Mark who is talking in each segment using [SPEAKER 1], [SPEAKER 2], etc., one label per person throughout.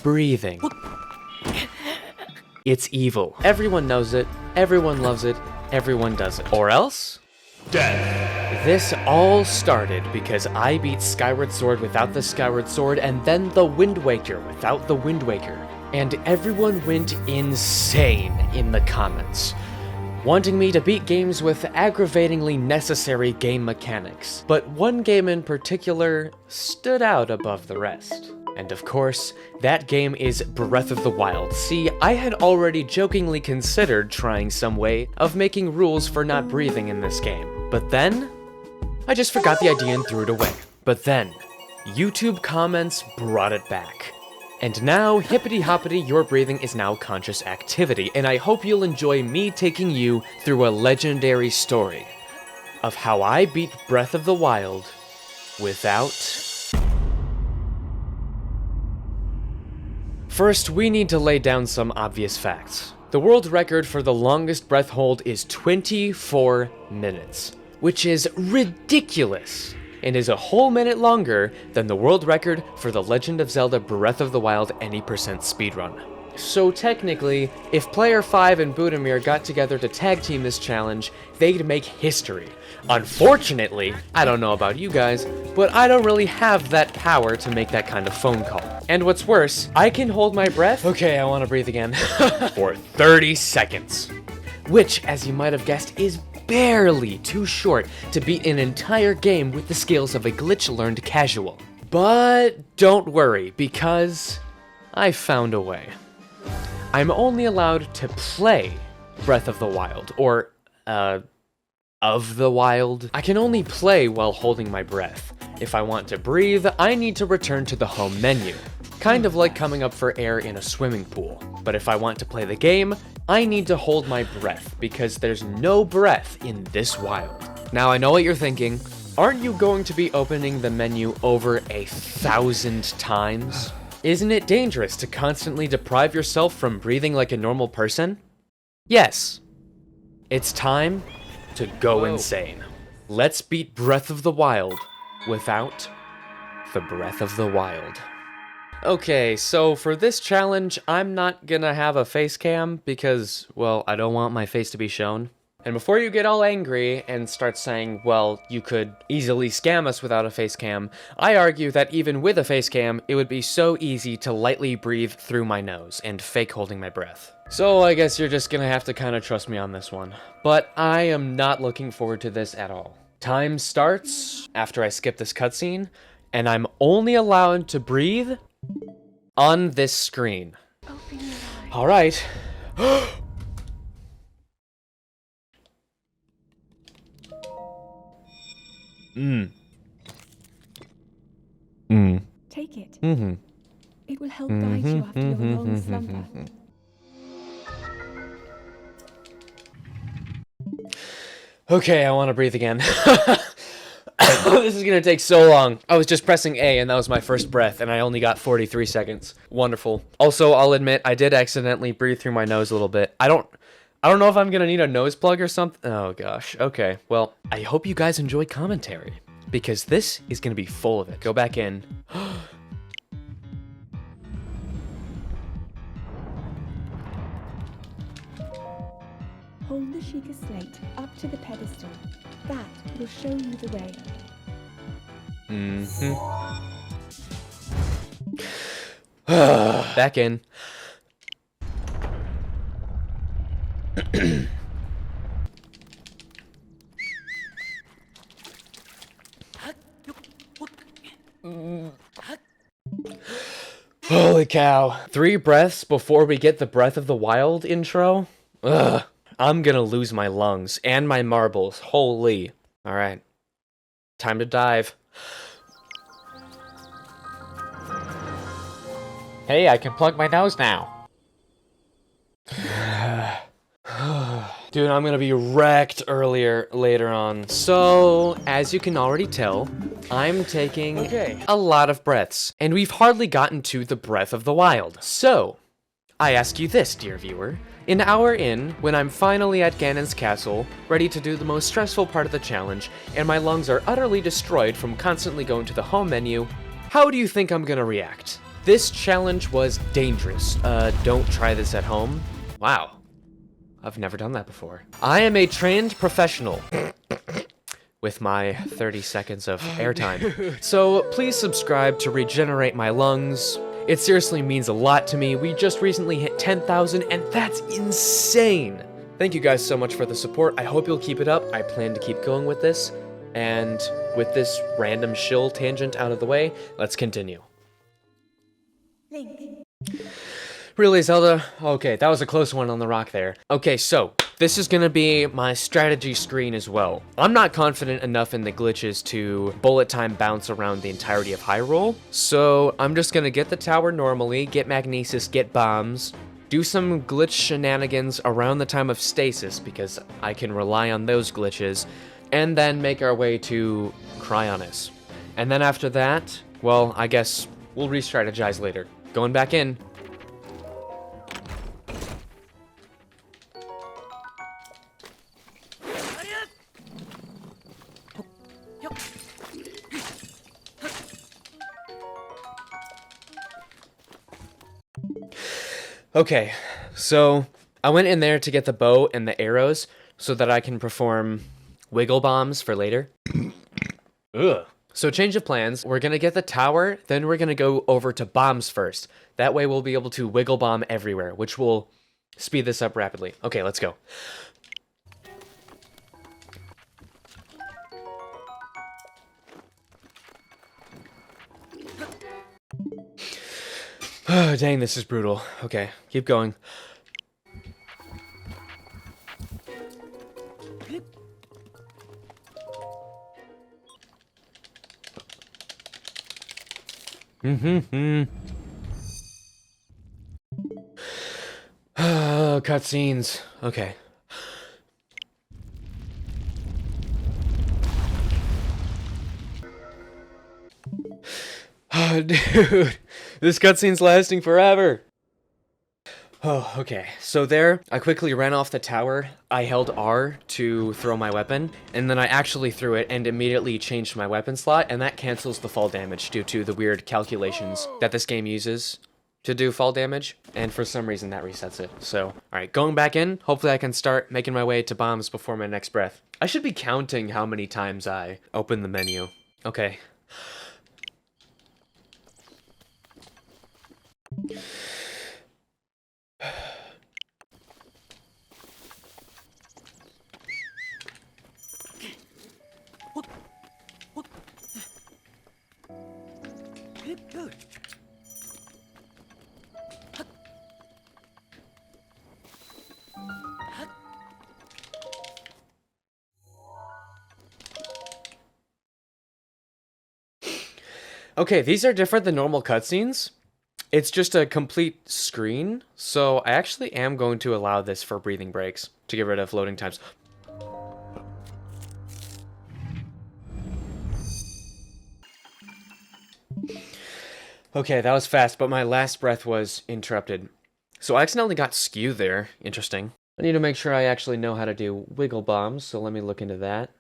[SPEAKER 1] breathing. It's evil. Everyone knows it, everyone loves it, everyone does it. Or else?
[SPEAKER 2] Death.
[SPEAKER 1] This all started because I beat Skyward Sword without the Skyward Sword and then the Wind Waker without the Wind Waker. And everyone went insane in the comments, wanting me to beat games with aggravatingly necessary game mechanics. But one game in particular stood out above the rest. And of course, that game is Breath of the Wild. See, I had already jokingly considered trying some way of making rules for not breathing in this game. But then, I just forgot the idea and threw it away. But then, YouTube comments brought it back. And now, hippity hoppity, your breathing is now conscious activity, and I hope you'll enjoy me taking you through a legendary story of how I beat Breath of the Wild without... First, we need to lay down some obvious facts. The world record for the longest breath hold is 24 minutes, which is ridiculous, and is a whole minute longer than the world record for the Legend of Zelda Breath of the Wild any percent speedrun. So technically, if Player 5 and Budimir got together to tag team this challenge, they'd make history. Unfortunately, I don't know about you guys, but I don't really have that power to make that kind of phone call. And what's worse, I can hold my breath, okay, I want to breathe again, for 30 seconds. Which, as you might have guessed, is barely too short to beat an entire game with the skills of a glitch-learned casual. But don't worry, because I found a way. I'm only allowed to play Breath of the Wild, or, of the Wild. I can only play while holding my breath. If I want to breathe, I need to return to the home menu. Kind of like coming up for air in a swimming pool. But if I want to play the game, I need to hold my breath, because there's no breath in this wild. Now I know what you're thinking. Aren't you going to be opening the menu over 1,000 times? Isn't it dangerous to constantly deprive yourself from breathing like a normal person? Yes. It's time to go insane. Let's beat Breath of the Wild without the Breath of the Wild. Okay, so for this challenge, I'm not gonna have a face cam because, well, I don't want my face to be shown. And before you get all angry and start saying, well, you could easily scam us without a face cam, I argue that even with a face cam, it would be so easy to lightly breathe through my nose and fake holding my breath. So I guess you're just gonna have to kind of trust me on this one. But I am not looking forward to this at all. Time starts after I skip this cutscene, and I'm only allowed to breathe on this screen. All right.
[SPEAKER 3] Take it. It will help guide you after your long slumber.
[SPEAKER 1] Okay, I want to breathe again. This is gonna take so long. I was just pressing A and that was my first breath and I only got 43 seconds. Wonderful. Also, I'll admit, I did accidentally breathe through my nose a little bit. I don't know if I'm gonna need a nose plug or something. Oh gosh, okay. Well, I hope you guys enjoy commentary, because this is gonna be full of it. Go back in.
[SPEAKER 3] Hold the Sheikah slate up to the pedestal. That will show you the way.
[SPEAKER 1] Back in. Holy cow. 3 breaths before we get the Breath of the Wild intro? Ugh. I'm gonna lose my lungs and my marbles. Holy. Alright. Time to dive.
[SPEAKER 2] Hey, I can plug my nose now.
[SPEAKER 1] Dude, I'm gonna be wrecked later on. So, as you can already tell, I'm taking a lot of breaths, and we've hardly gotten to the Breath of the Wild. So, I ask you this, dear viewer. An hour in, when I'm finally at Ganon's castle, ready to do the most stressful part of the challenge, and my lungs are utterly destroyed from constantly going to the home menu, how do you think I'm gonna react? This challenge was dangerous. Don't try this at home. Wow. I've never done that before. I am a trained professional with my 30 seconds of airtime. So please subscribe to regenerate my lungs. It seriously means a lot to me. We just recently hit 10,000 and that's insane. Thank you guys so much for the support. I hope you'll keep it up. I plan to keep going with this. And with this random shill tangent out of the way, let's continue.
[SPEAKER 3] Link.
[SPEAKER 1] Really, Zelda? Okay, that was a close one on the rock there. Okay, so this is gonna be my strategy screen as well. I'm not confident enough in the glitches to bullet time bounce around the entirety of Hyrule, so I'm just gonna get the tower normally, get Magnesis, get bombs, do some glitch shenanigans around the time of stasis because I can rely on those glitches, and then make our way to Cryonis. And then after that, well, I guess we'll re-strategize later. Going back in. Okay, so I went in there to get the bow and the arrows so that I can perform wiggle bombs for later. Ugh. So change of plans, we're gonna get the tower, then we're gonna go over to bombs first. That way we'll be able to wiggle bomb everywhere, which will speed this up rapidly. Okay, let's go. Oh, dang, this is brutal. Okay, keep going. Cutscenes. Okay. Oh, dude. This cutscene's lasting forever. Oh, okay. So there, I quickly ran off the tower. I held R to throw my weapon, and then I actually threw it and immediately changed my weapon slot, and that cancels the fall damage due to the weird calculations that this game uses to do fall damage, and for some reason that resets it. So, alright, going back in, hopefully I can start making my way to bombs before my next breath. I should be counting how many times I open the menu. Okay. Okay, these are different than normal cutscenes. It's just a complete screen, so I actually am going to allow this for breathing breaks to get rid of loading times. Okay, that was fast, but my last breath was interrupted. So I accidentally got skew there. Interesting. I need to make sure I actually know how to do wiggle bombs, so let me look into that.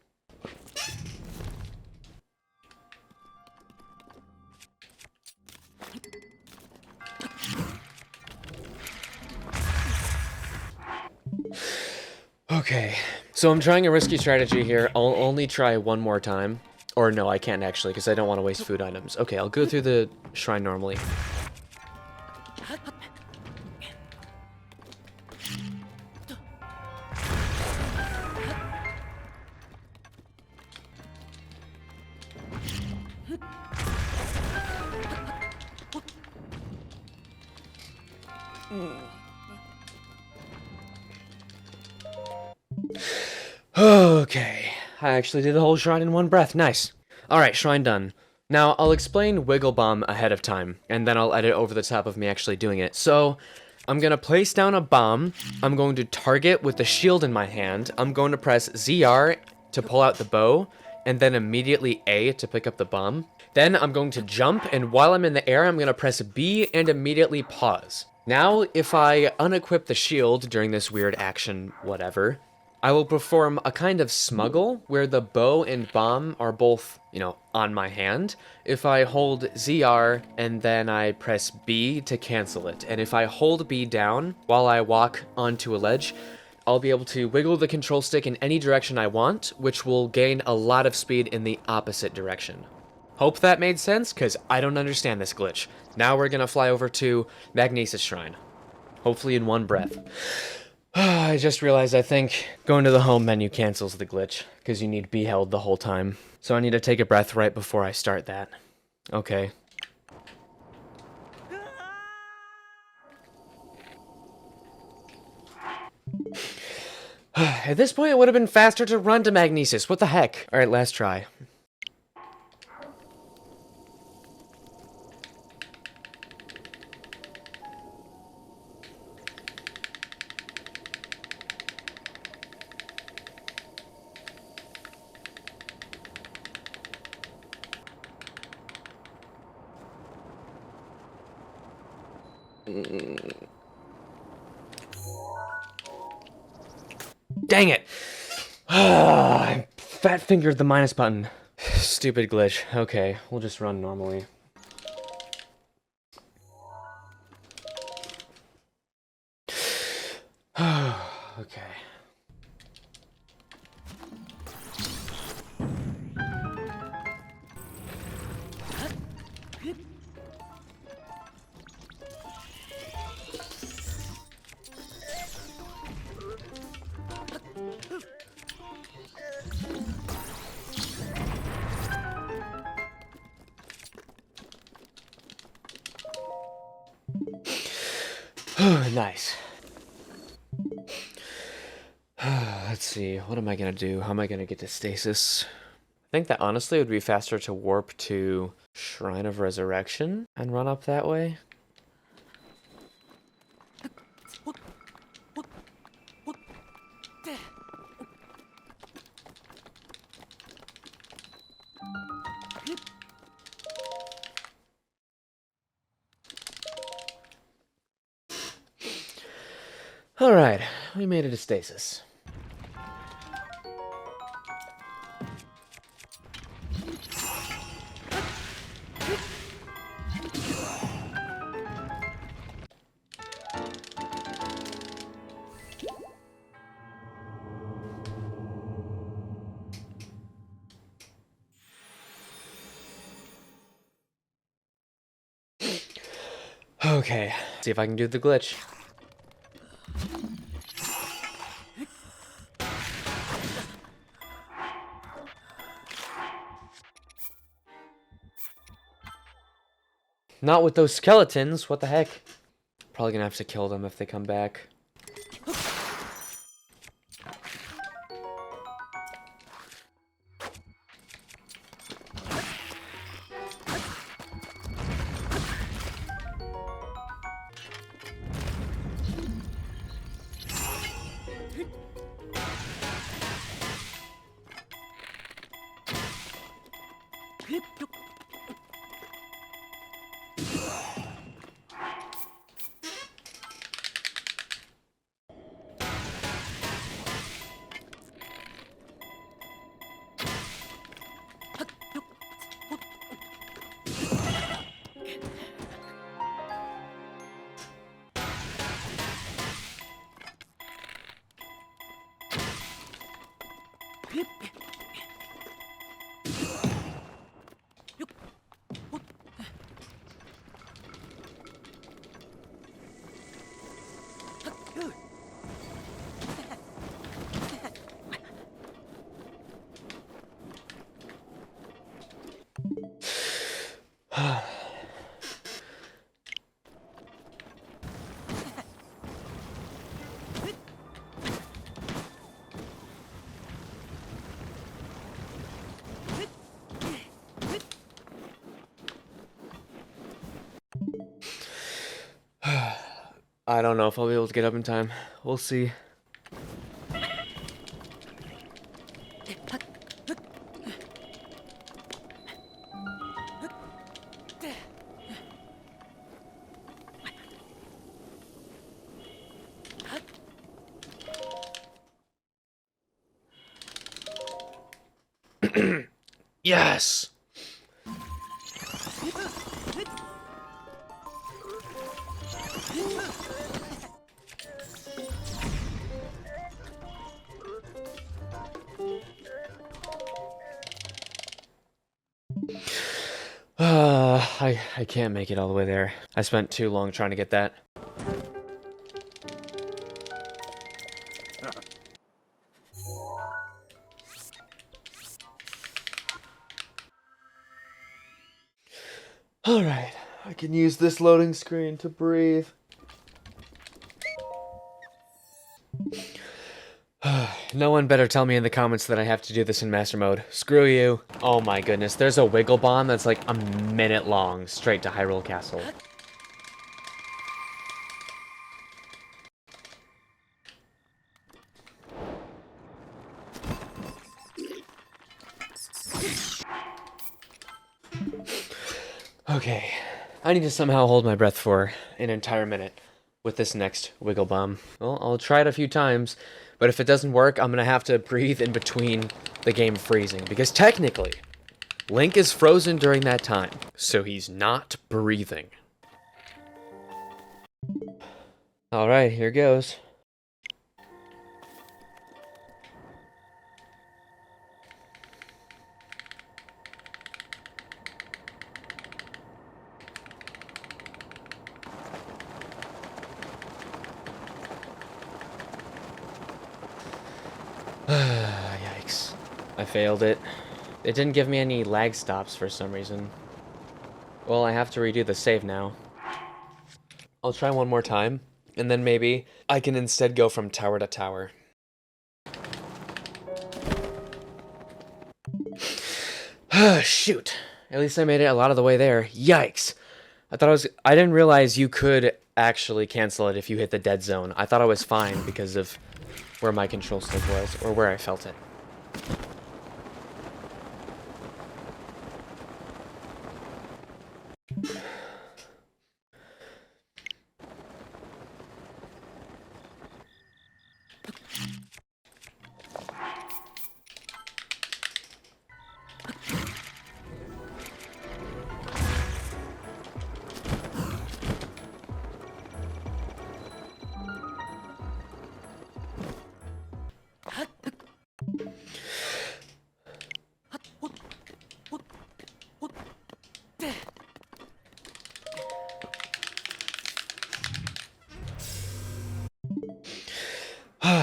[SPEAKER 1] Okay, so I'm trying a risky strategy here. I'll only try one more time. Or no, I can't actually, because I don't want to waste food items. Okay, I'll go through the shrine normally. Okay, I actually did the whole shrine in one breath. Nice. Alright, shrine done. Now, I'll explain Wiggle Bomb ahead of time, and then I'll edit over the top of me actually doing it. So, I'm gonna place down a bomb, I'm going to target with the shield in my hand, I'm going to press ZR to pull out the bow, and then immediately A to pick up the bomb. Then I'm going to jump, and while I'm in the air, I'm gonna press B and immediately pause. Now, if I unequip the shield during this weird action, whatever, I will perform a kind of smuggle where the bow and bomb are both, on my hand. If I hold ZR and then I press B to cancel it, and if I hold B down while I walk onto a ledge, I'll be able to wiggle the control stick in any direction I want, which will gain a lot of speed in the opposite direction. Hope that made sense, because I don't understand this glitch. Now we're gonna fly over to Magnesis Shrine. Hopefully in one breath. I just realized I think going to the home menu cancels the glitch, because you need B held the whole time. So I need to take a breath right before I start that. Okay. At this point, it would have been faster to run to Magnesis. What the heck? Alright, last try. Dang it! I fat-fingered the minus button. Stupid glitch. Okay, we'll just run normally. Okay. Nice. Let's see, what am I gonna do? How am I gonna get to stasis? I think that honestly it would be faster to warp to Shrine of Resurrection and run up that way. Alright, we made it to stasis. Okay, see if I can do the glitch. Not with those skeletons, what the heck? Probably gonna have to kill them if they come back. I don't know if I'll be able to get up in time. We'll see. Yes! I can't make it all the way there. I spent too long trying to get that. Alright, I can use this loading screen to breathe. No one better tell me in the comments that I have to do this in master mode. Screw you. Oh my goodness, there's a wiggle bomb that's like a minute long, straight to Hyrule Castle. Okay, I need to somehow hold my breath for an entire minute with this next wiggle bomb. Well, I'll try it a few times, but if it doesn't work, I'm gonna have to breathe in between the game freezing, because technically, Link is frozen during that time, so he's not breathing. Alright, here goes. Yikes. I failed it. It didn't give me any lag stops for some reason. Well, I have to redo the save now. I'll try one more time, and then maybe I can instead go from tower to tower. Shoot. At least I made it a lot of the way there. Yikes. I didn't realize you could actually cancel it if you hit the dead zone. I thought I was fine because of where my control stick was, or where I felt it.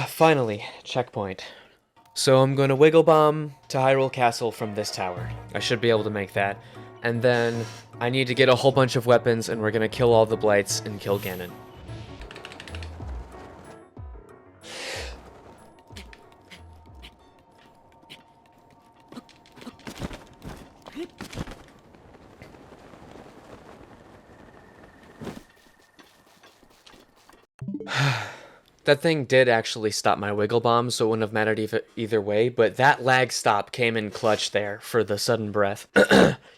[SPEAKER 1] Finally, checkpoint. So I'm going to wiggle bomb to Hyrule Castle from this tower. I should be able to make that. And then I need to get a whole bunch of weapons, and we're going to kill all the blights and kill Ganon. That thing did actually stop my wiggle bomb, so it wouldn't have mattered either way, but that lag stop came in clutch there for the sudden breath.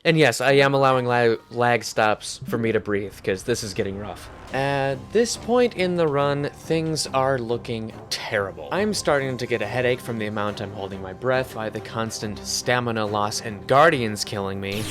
[SPEAKER 1] And yes, I am allowing lag stops for me to breathe, because this is getting rough. At this point in the run, things are looking terrible. I'm starting to get a headache from the amount I'm holding my breath, by the constant stamina loss and guardians killing me,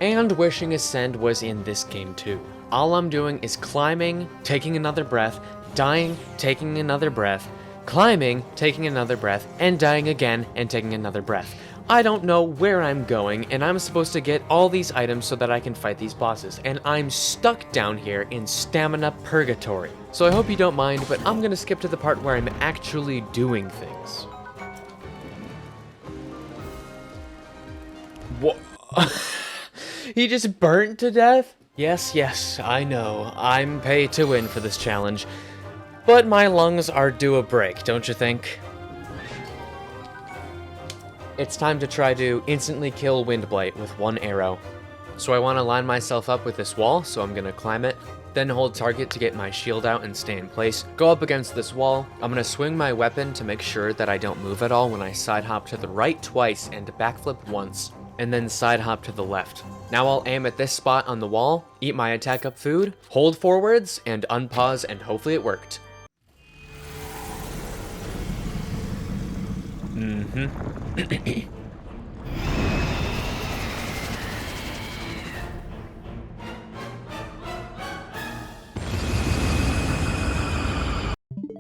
[SPEAKER 1] and wishing Ascend was in this game too. All I'm doing is climbing, taking another breath, dying, taking another breath, climbing, taking another breath, and dying again and taking another breath. I don't know where I'm going, and I'm supposed to get all these items so that I can fight these bosses, and I'm stuck down here in stamina purgatory. So I hope you don't mind, but I'm gonna skip to the part where I'm actually doing things. What? He just burnt to death? Yes, I know. I'm paid to win for this challenge. But my lungs are due a break, don't you think? It's time to try to instantly kill Windblight with one arrow. So I want to line myself up with this wall, so I'm going to climb it, then hold target to get my shield out and stay in place, go up against this wall. I'm going to swing my weapon to make sure that I don't move at all when I side hop to the right twice and backflip once, and then side hop to the left. Now I'll aim at this spot on the wall, eat my attack up food, hold forwards, and unpause, and hopefully it worked.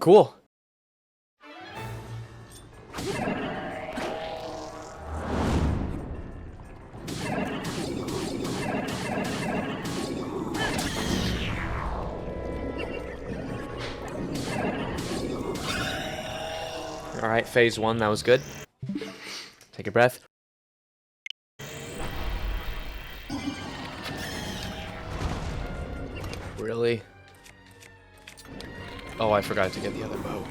[SPEAKER 1] Cool. Alright, phase 1, that was good. Take a breath. Really? Oh, I forgot to get the other bow.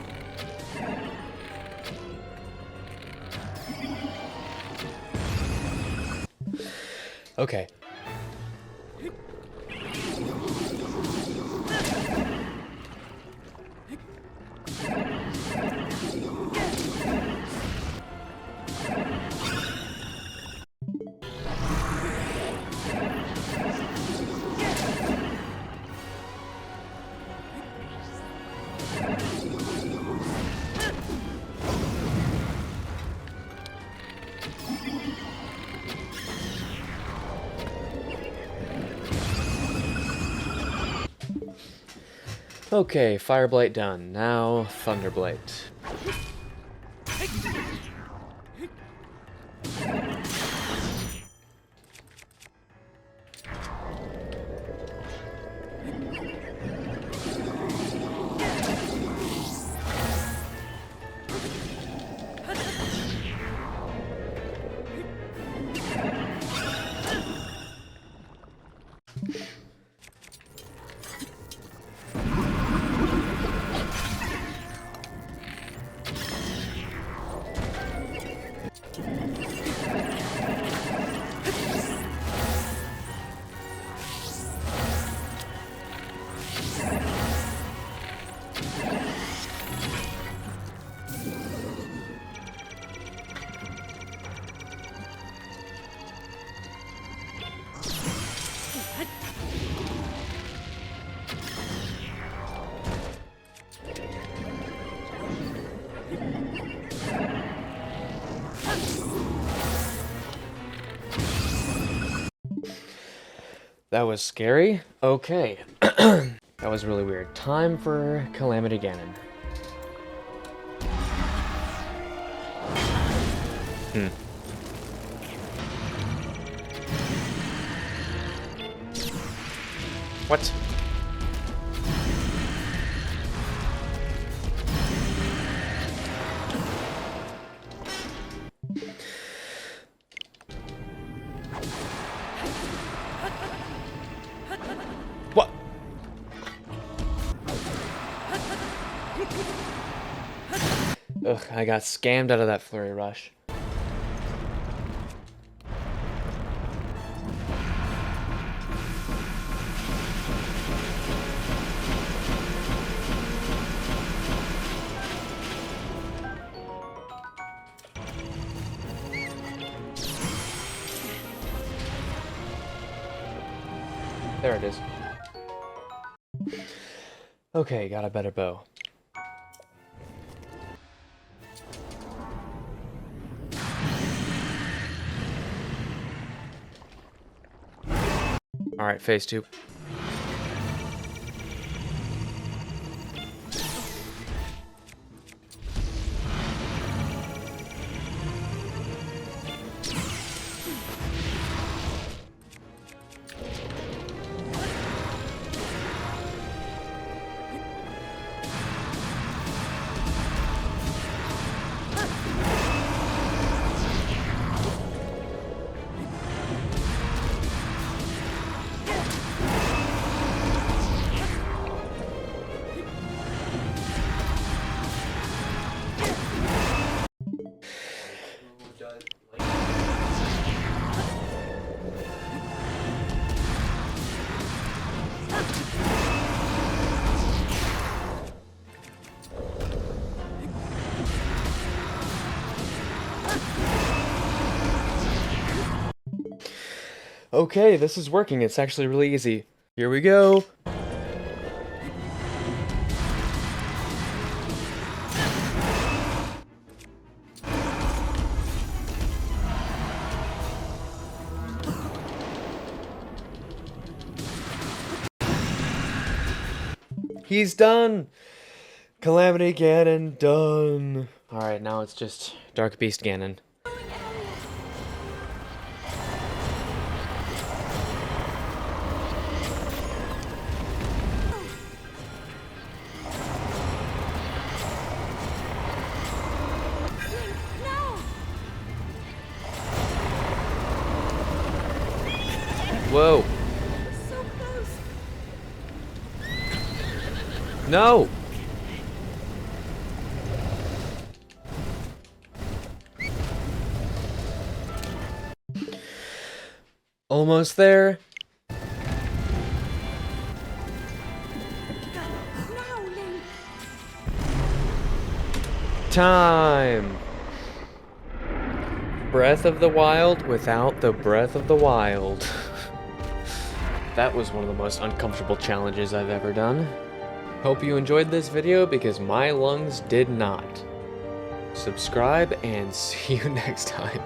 [SPEAKER 1] Okay. Okay, Fireblight done. Now, Thunderblight. That was scary. Okay. That was really weird. Time for Calamity Ganon. What? What? Ugh, I got scammed out of that flurry rush. There it is. Okay, got a better bow. Alright, phase 2. Okay, this is working. It's actually really easy. Here we go. He's done. Calamity Ganon done. Alright, now it's just Dark Beast Ganon. Whoa.
[SPEAKER 3] So close.
[SPEAKER 1] No! Almost there.
[SPEAKER 3] Now, Link.
[SPEAKER 1] Time! Breath of the Wild without the Breath of the Wild. That was one of the most uncomfortable challenges I've ever done. Hope you enjoyed this video because my lungs did not. Subscribe and see you next time.